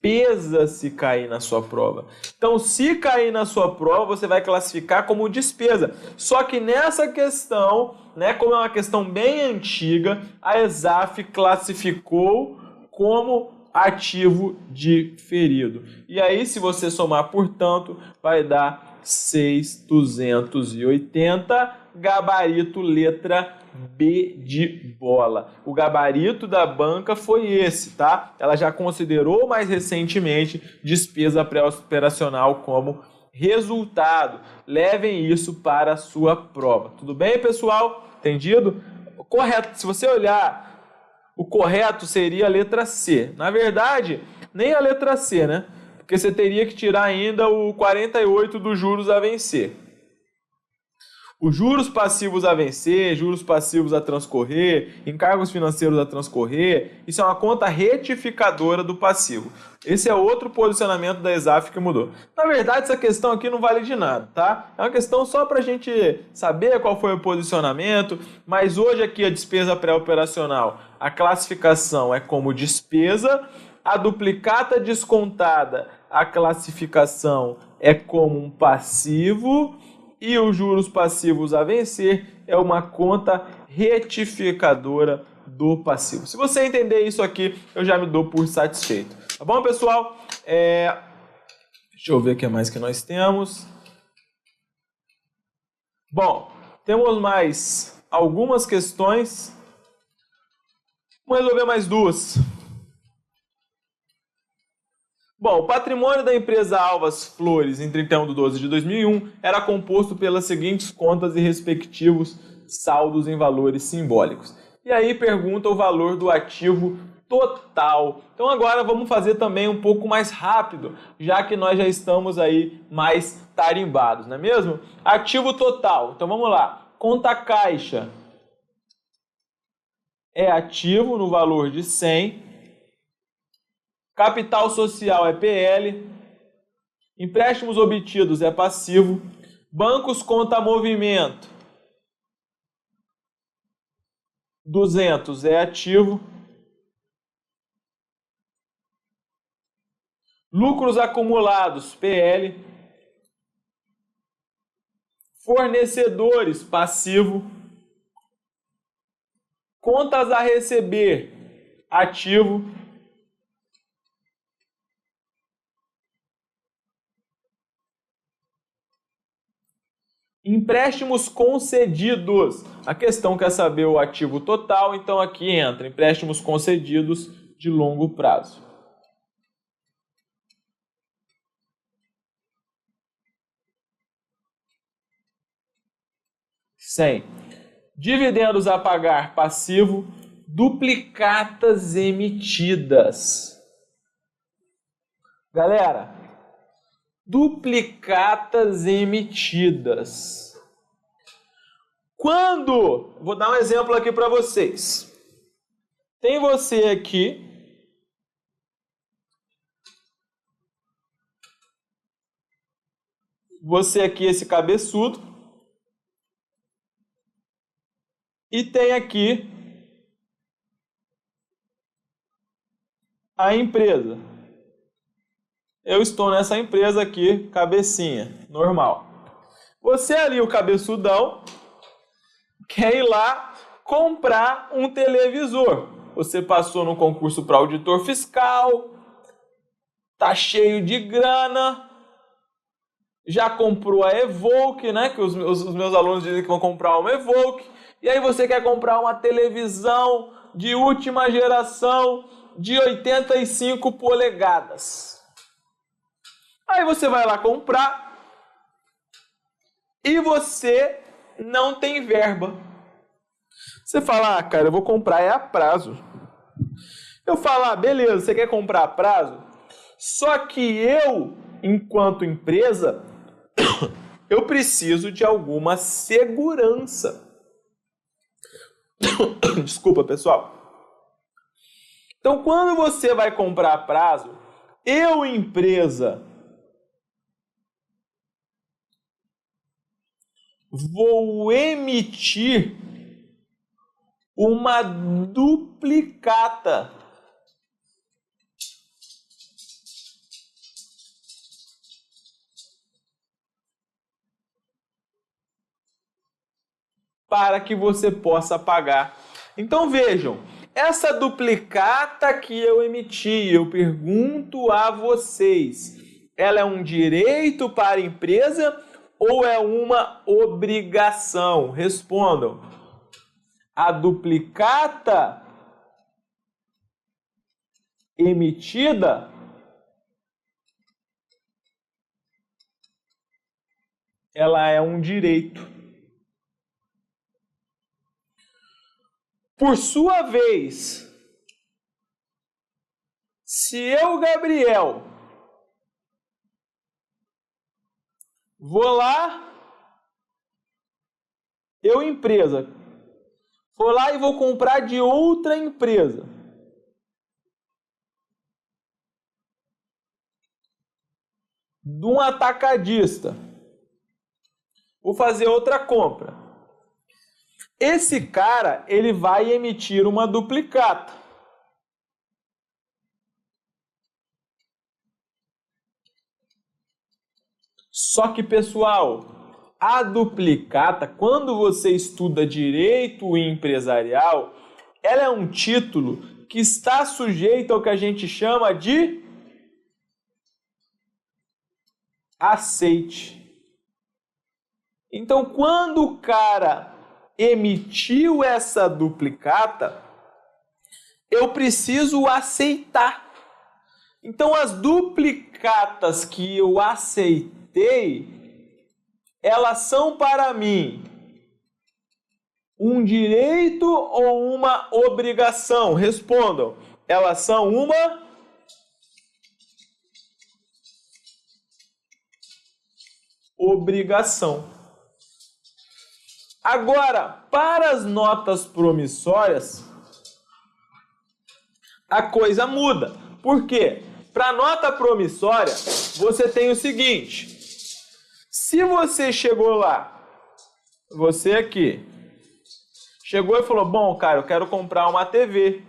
despesa se cair na sua prova. Então, se cair na sua prova, você vai classificar como despesa. Só que nessa questão, né, como é uma questão bem antiga, a ESAF classificou como ativo diferido. E aí, se você somar, portanto, vai dar 6.280, gabarito letra B de bola. O gabarito da banca foi esse, tá? Ela já considerou mais recentemente despesa pré-operacional como resultado. Levem isso para a sua prova. Tudo bem, pessoal? Entendido? Correto. Se você olhar, o correto seria a letra C. Na verdade, nem a letra C, né? Porque você teria que tirar ainda o 48 dos juros a vencer. Os juros passivos a vencer, juros passivos a transcorrer, encargos financeiros a transcorrer, isso é uma conta retificadora do passivo. Esse é outro posicionamento da ESAF que mudou. Na verdade, essa questão aqui não vale de nada, tá? É uma questão só para a gente saber qual foi o posicionamento, mas hoje aqui a despesa pré-operacional, a classificação é como despesa, a duplicata descontada, a classificação é como um passivo, e os juros passivos a vencer é uma conta retificadora do passivo. Se você entender isso aqui, eu já me dou por satisfeito. Tá bom, pessoal? Deixa eu ver o que mais que nós temos. Bom, temos mais algumas questões. Vamos resolver mais duas. Bom, o patrimônio da empresa Alvas Flores em 31/12/2001 era composto pelas seguintes contas e respectivos saldos em valores simbólicos. E aí pergunta o valor do ativo total. Então agora vamos fazer também um pouco mais rápido, já que nós já estamos aí mais tarimbados, não é mesmo? Ativo total. Então vamos lá. Conta caixa é ativo no valor de 100. Capital social é PL, empréstimos obtidos é passivo, bancos conta movimento, 200 é ativo, lucros acumulados, PL, fornecedores, passivo, contas a receber, ativo, empréstimos concedidos. A questão quer saber o ativo total, então aqui entra empréstimos concedidos de longo prazo. Sem dividendos a pagar passivo, duplicatas emitidas. Galera, duplicatas emitidas. Quando, vou dar um exemplo aqui para vocês. Tem você aqui esse cabeçudo, e tem aqui a empresa. Eu estou nessa empresa aqui, cabecinha, normal. Você ali, o cabeçudão, quer ir lá comprar um televisor. Você passou no concurso para auditor fiscal, tá cheio de grana, já comprou a Evoque, né? Que os meus alunos dizem que vão comprar uma Evoque. E aí você quer comprar uma televisão de última geração de 85 polegadas. Aí você vai lá comprar e você não tem verba. Você fala, cara, eu vou comprar a prazo. Eu falo, beleza, você quer comprar a prazo? Só que eu, enquanto empresa, eu preciso de alguma segurança. Desculpa, pessoal. Então, quando você vai comprar a prazo, eu, empresa, vou emitir uma duplicata. para que você possa pagar. Então vejam, essa duplicata que eu emiti, eu pergunto a vocês, ela é um direito para a empresa ou é uma obrigação? Respondam. A duplicata emitida ela é um direito. Por sua vez, se eu, Gabriel, vou lá, eu empresa, vou lá e vou comprar de outra empresa. De um atacadista. Vou fazer outra compra. Esse cara, ele vai emitir uma duplicata. Só que, pessoal, a duplicata, quando você estuda direito empresarial, ela é um título que está sujeito ao que a gente chama de aceite. Então, quando o cara emitiu essa duplicata, eu preciso aceitar. Então, as duplicatas que eu aceitei, elas são para mim um direito ou uma obrigação? Respondam. Elas são uma obrigação. Agora, para as notas promissórias, a coisa muda. Por quê? Para a nota promissória, você tem o seguinte. Se você chegou lá, você aqui, chegou e falou, bom, cara, eu quero comprar uma TV.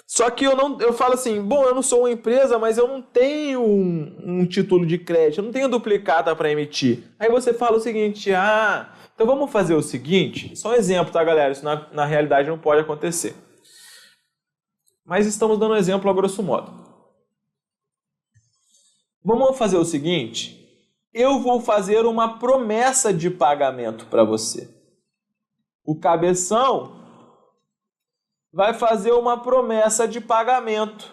Só que eu falo assim, bom, eu não sou uma empresa, mas eu não tenho um título de crédito, eu não tenho duplicata para emitir. Aí você fala o seguinte, então vamos fazer o seguinte, só um exemplo, tá, galera? Isso na realidade não pode acontecer. Mas estamos dando um exemplo a grosso modo. Vamos fazer o seguinte, eu vou fazer uma promessa de pagamento para você. O cabeção vai fazer uma promessa de pagamento.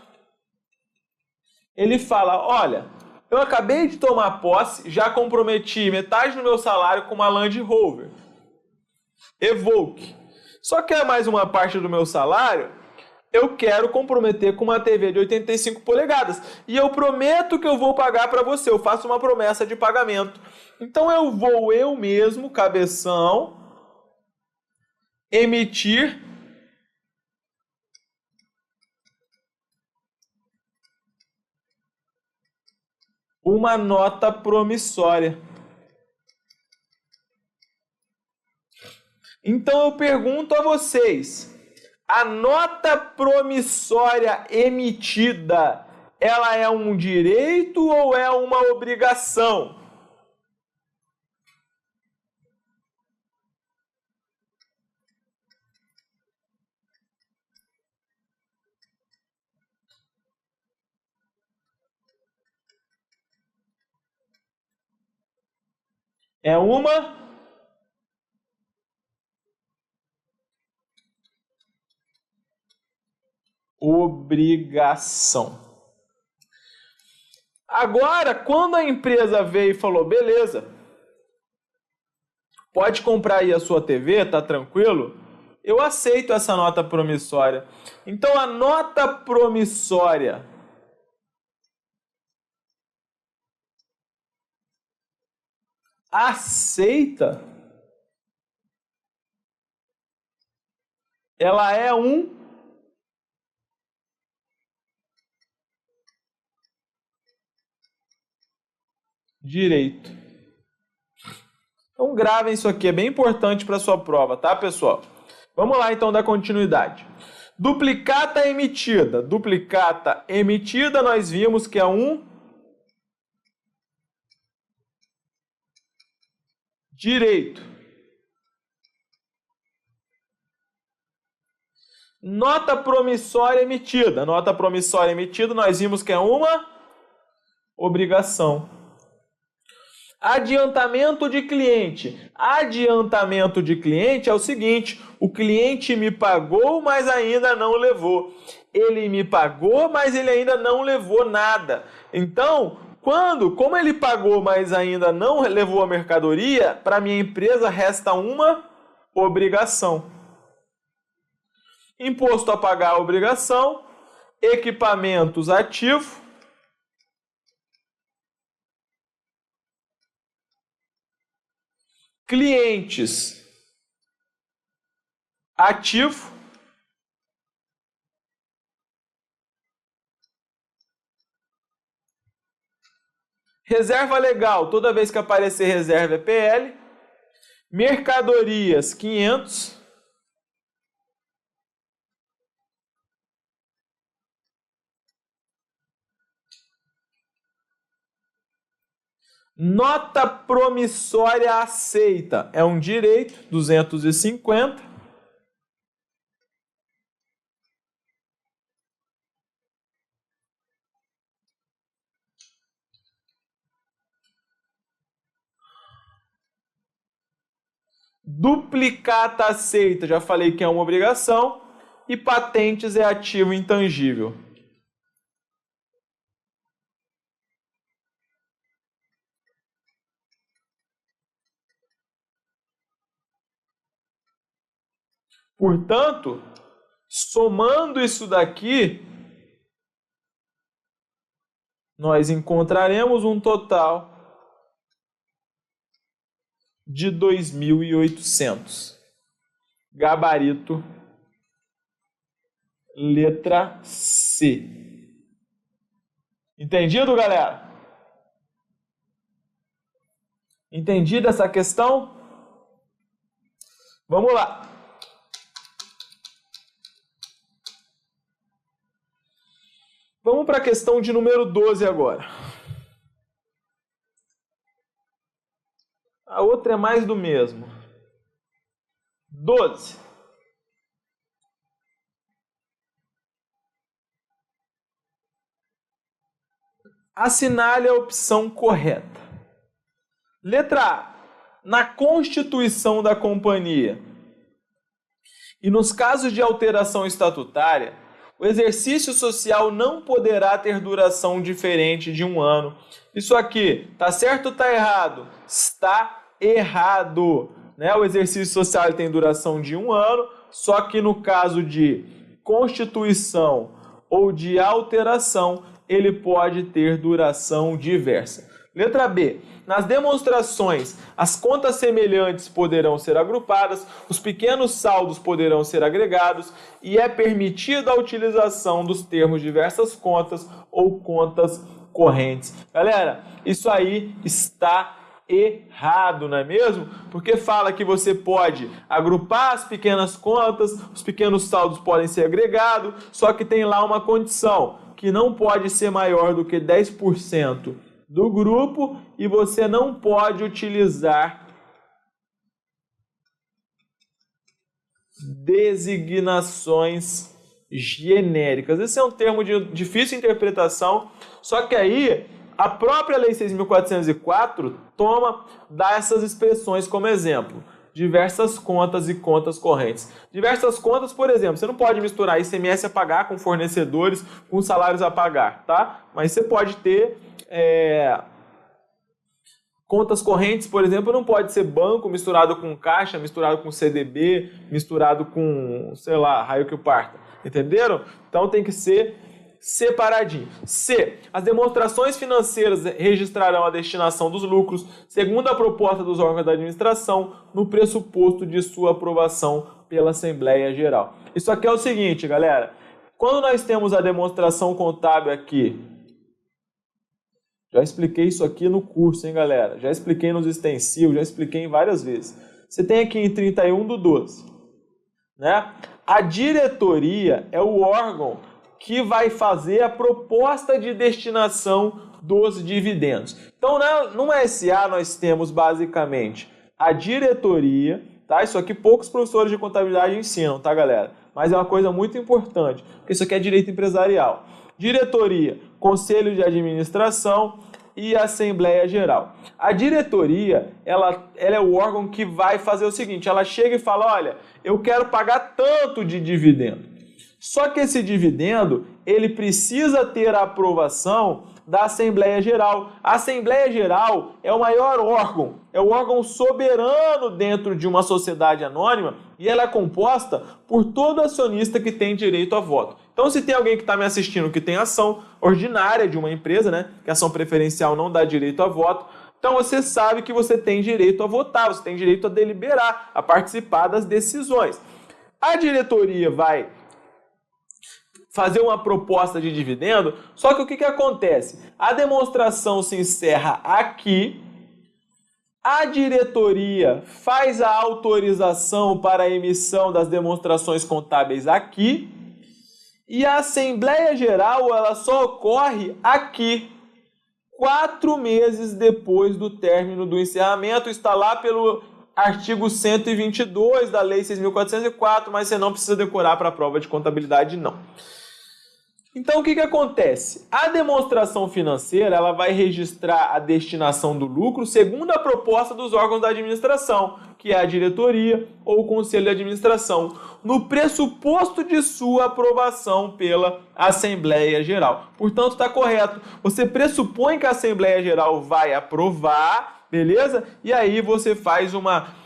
Ele fala, olha, eu acabei de tomar posse, já comprometi metade do meu salário com uma Land Rover Evoque. Só que é mais uma parte do meu salário, eu quero comprometer com uma TV de 85 polegadas. E eu prometo que eu vou pagar para você, eu faço uma promessa de pagamento. Então eu mesmo, cabeção, emitir uma nota promissória. Então eu pergunto a vocês, a nota promissória emitida, ela é um direito ou é uma obrigação? É uma obrigação. Agora, quando a empresa veio e falou, beleza, pode comprar aí a sua TV, tá tranquilo? Eu aceito essa nota promissória. Então, a nota promissória aceita, ela é um direito. Então gravem isso aqui, é bem importante para a sua prova, tá, pessoal? Vamos lá então dar continuidade. Duplicata emitida. Duplicata emitida, nós vimos que é um Direito. Nota promissória emitida. Nota promissória emitida, nós vimos que é uma obrigação. Adiantamento de cliente. Adiantamento de cliente é o seguinte: o cliente me pagou, mas ainda não levou. Ele me pagou, mas ele ainda não levou nada. Então, como ele pagou, mas ainda não levou a mercadoria, para minha empresa resta uma obrigação. Imposto a pagar a obrigação, equipamentos ativo, clientes ativo, reserva legal, toda vez que aparecer reserva é PL, mercadorias 500, nota promissória aceita, é um direito, 250. Duplicata aceita, já falei que é uma obrigação. E patentes é ativo intangível. Portanto, somando isso daqui, nós encontraremos um total de 2.800. Gabarito, letra C. Entendido, galera? Entendida essa questão? Vamos lá. Vamos para a questão de número 12 agora. A outra é mais do mesmo. 12. Assinale a opção correta. Letra A. Na Constituição da Companhia e nos casos de alteração estatutária, o exercício social não poderá ter duração diferente de 1 ano. Isso aqui, tá certo ou tá errado? Está errado, né? O exercício social tem duração de 1 ano, só que no caso de constituição ou de alteração, ele pode ter duração diversa. Letra B. Nas demonstrações, as contas semelhantes poderão ser agrupadas, os pequenos saldos poderão ser agregados e é permitida a utilização dos termos diversas contas ou contas correntes. Galera, isso aí está errado, não é mesmo? Porque fala que você pode agrupar as pequenas contas, os pequenos saldos podem ser agregados, só que tem lá uma condição, que não pode ser maior do que 10% do grupo e você não pode utilizar designações genéricas. Esse é um termo de difícil interpretação, só que aí a própria Lei 6.404 dá essas expressões como exemplo. Diversas contas e contas correntes. Diversas contas, por exemplo, você não pode misturar ICMS a pagar com fornecedores, com salários a pagar, tá? Mas você pode ter contas correntes, por exemplo, não pode ser banco misturado com caixa, misturado com CDB, misturado com, sei lá, raio que o parta. Entenderam? Então tem que ser separadinho. C. As demonstrações financeiras registrarão a destinação dos lucros, segundo a proposta dos órgãos da administração, no pressuposto de sua aprovação pela Assembleia Geral. Isso aqui é o seguinte, galera. Quando nós temos a demonstração contábil aqui, já expliquei isso aqui no curso, hein, galera? Já expliquei nos extensivos, já expliquei várias vezes. Você tem aqui em 31/12, né? A diretoria é o órgão que vai fazer a proposta de destinação dos dividendos. Então, no SA nós temos basicamente a diretoria, tá? Isso aqui poucos professores de contabilidade ensinam, tá, galera? Mas é uma coisa muito importante, porque isso aqui é direito empresarial. Diretoria, conselho de administração e assembleia geral. A diretoria, ela é o órgão que vai fazer o seguinte, ela chega e fala, olha, eu quero pagar tanto de dividendo. Só que esse dividendo, ele precisa ter a aprovação da Assembleia Geral. A Assembleia Geral é o maior órgão, é o órgão soberano dentro de uma sociedade anônima e ela é composta por todo acionista que tem direito a voto. Então, se tem alguém que está me assistindo que tem ação ordinária de uma empresa, né, que a ação preferencial não dá direito a voto, então você sabe que você tem direito a votar, você tem direito a deliberar, a participar das decisões. A diretoria vai fazer uma proposta de dividendo, só que o que acontece? A demonstração se encerra aqui, a diretoria faz a autorização para a emissão das demonstrações contábeis aqui, e a Assembleia Geral ela só ocorre aqui, 4 meses depois do término do encerramento, está lá pelo artigo 122 da Lei 6.404, mas você não precisa decorar para a prova de contabilidade, não. Então, o que acontece? A demonstração financeira ela vai registrar a destinação do lucro segundo a proposta dos órgãos da administração, que é a diretoria ou o conselho de administração, no pressuposto de sua aprovação pela Assembleia Geral. Portanto, está correto. Você pressupõe que a Assembleia Geral vai aprovar, beleza? E aí você faz uma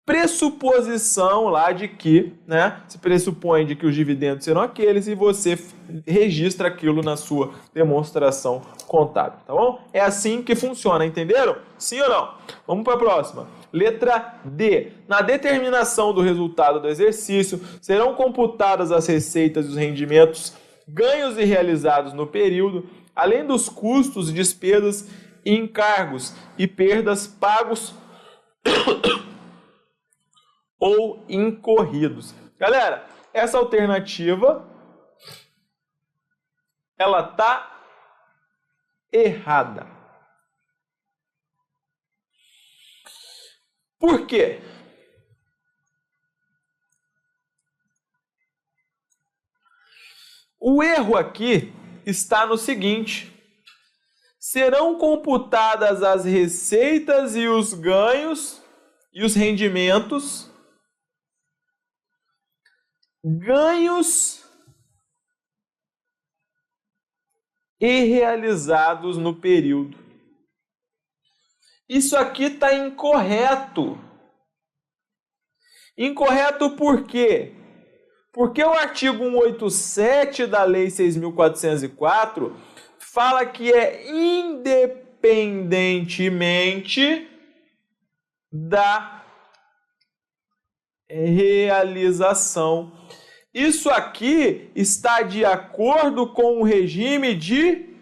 pressuposição lá de que, né, se pressupõe de que os dividendos serão aqueles e você registra aquilo na sua demonstração contábil, tá bom? É assim que funciona, entenderam? Sim ou não? Vamos para a próxima. Letra D. Na determinação do resultado do exercício, serão computadas as receitas e os rendimentos ganhos e realizados no período, além dos custos, despesas, encargos e perdas pagos ou incorridos. Galera, essa alternativa ela tá errada. Por quê? O erro aqui está no seguinte: serão computadas as receitas e os ganhos e os rendimentos, ganhos e realizados no período. Isso aqui está incorreto. Incorreto por quê? Porque o artigo 187 da Lei 6.404 fala que é independentemente da realização. Isso aqui está de acordo com o regime de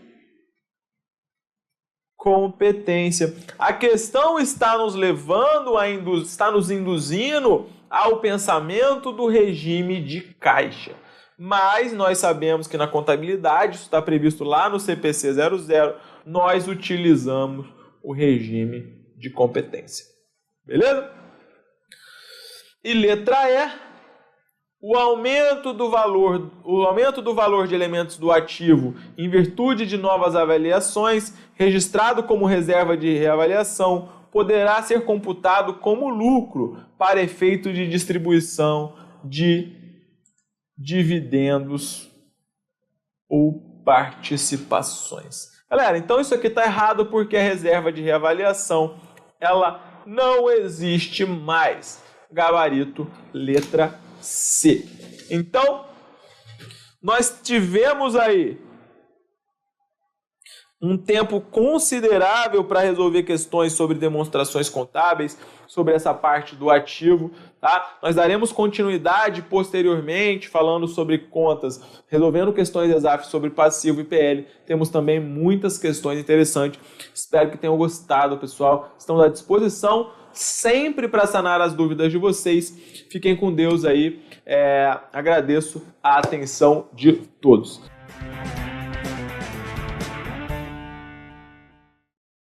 competência. A questão está nos levando está nos induzindo ao pensamento do regime de caixa. Mas nós sabemos que na contabilidade, isso está previsto lá no CPC 00, nós utilizamos o regime de competência. Beleza? E letra E, o aumento do valor de elementos do ativo em virtude de novas avaliações, registrado como reserva de reavaliação, poderá ser computado como lucro para efeito de distribuição de dividendos ou participações. Galera, então isso aqui está errado porque a reserva de reavaliação ela não existe mais. Gabarito, letra C. Então, nós tivemos aí um tempo considerável para resolver questões sobre demonstrações contábeis, sobre essa parte do ativo, tá? Nós daremos continuidade posteriormente, falando sobre contas, resolvendo questões ESAF sobre passivo e PL. Temos também muitas questões interessantes. Espero que tenham gostado, pessoal. Estamos à disposição sempre para sanar as dúvidas de vocês. Fiquem com Deus aí. Agradeço a atenção de todos.